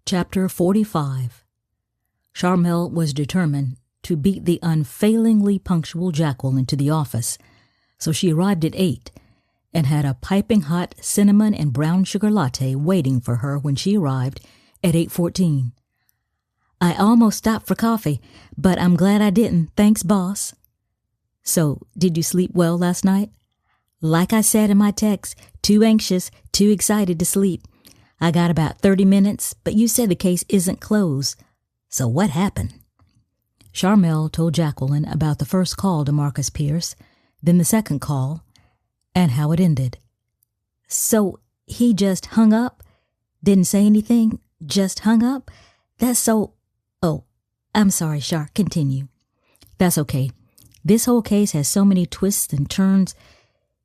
Chapter 45. Sharmelle was determined to beat the unfailingly punctual Jacqueline to the office, so she arrived at 8 and had a piping hot cinnamon and brown sugar latte waiting for her when she arrived at 8:14. "I almost stopped for coffee, but I'm glad I didn't, thanks, boss." "So, did you sleep well last night?" "Like I said in my text, too anxious, too excited to sleep. I got about 30 minutes, but you said the case isn't closed. So what happened?" Sharmelle told Jacqueline about the first call to Marcus Pierce, then the second call, and how it ended. "So he just hung up? Didn't say anything? Just hung up? That's so... Oh, I'm sorry, Shar, continue." "That's okay. This whole case has so many twists and turns,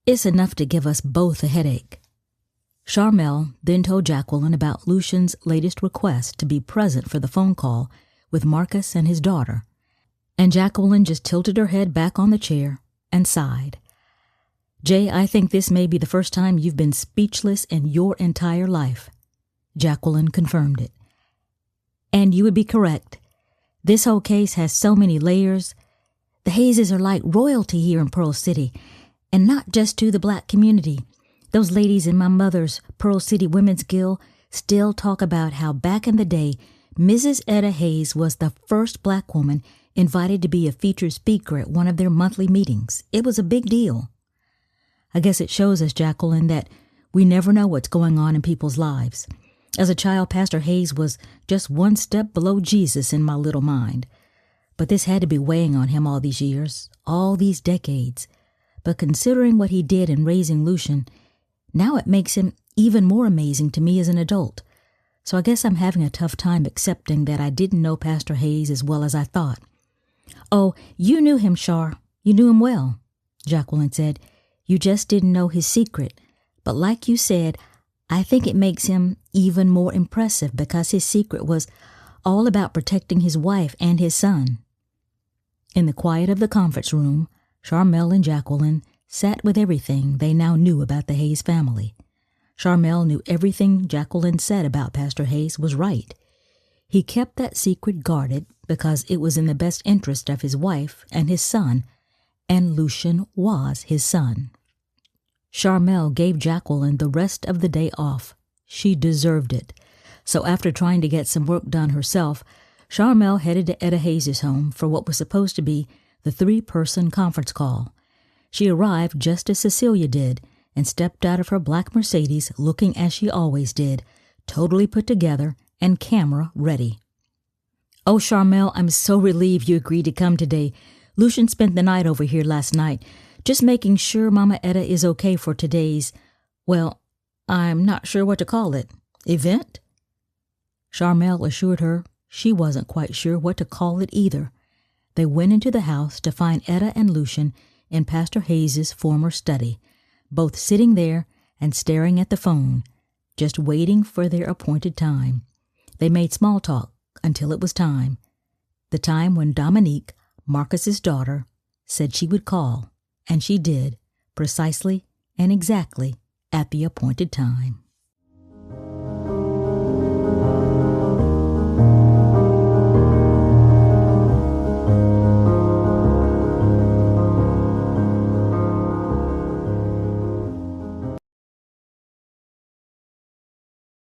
it's enough to give us both a headache." Sharmelle then told Jacqueline about Lucian's latest request to be present for the phone call with Marcus and his daughter, and Jacqueline just tilted her head back on the chair and sighed. "Jay, I think this may be the first time you've been speechless in your entire life." Jacqueline confirmed it. "And you would be correct. This whole case has so many layers. The Hayeses are like royalty here in Pearl City, and not just to the black community. Those ladies in my mother's Pearl City Women's Guild still talk about how back in the day, Mrs. Etta Hayes was the first black woman invited to be a featured speaker at one of their monthly meetings. It was a big deal." "I guess it shows us, Jacqueline, that we never know what's going on in people's lives. As a child, Pastor Hayes was just one step below Jesus in my little mind. But this had to be weighing on him all these years, all these decades. But considering what he did in raising Lucian, now it makes him even more amazing to me as an adult. So I guess I'm having a tough time accepting that I didn't know Pastor Hayes as well as I thought." "Oh, you knew him, Shar. You knew him well," Jacqueline said. "You just didn't know his secret. But like you said, I think it makes him even more impressive because his secret was all about protecting his wife and his son." In the quiet of the conference room, Sharmelle and Jacqueline sat with everything they now knew about the Hayes family. Sharmelle knew everything Jacqueline said about Pastor Hayes was right. He kept that secret guarded because it was in the best interest of his wife and his son, and Lucian was his son. Sharmelle gave Jacqueline the rest of the day off. She deserved it. So after trying to get some work done herself, Sharmelle headed to Etta Hayes' home for what was supposed to be the 3-person conference call. She arrived just as Cecilia did and stepped out of her black Mercedes looking as she always did, totally put together and camera ready. "Oh, Sharmelle, I'm so relieved you agreed to come today. Lucian spent the night over here last night, just making sure Mama Etta is okay for today's, well, I'm not sure what to call it, event?" Sharmelle assured her she wasn't quite sure what to call it either. They went into the house to find Etta and Lucian in Pastor Hayes' former study, both sitting there and staring at the phone, just waiting for their appointed time. They made small talk until it was time, the time when Dominique, Marcus's daughter, said she would call, and she did, precisely and exactly at the appointed time.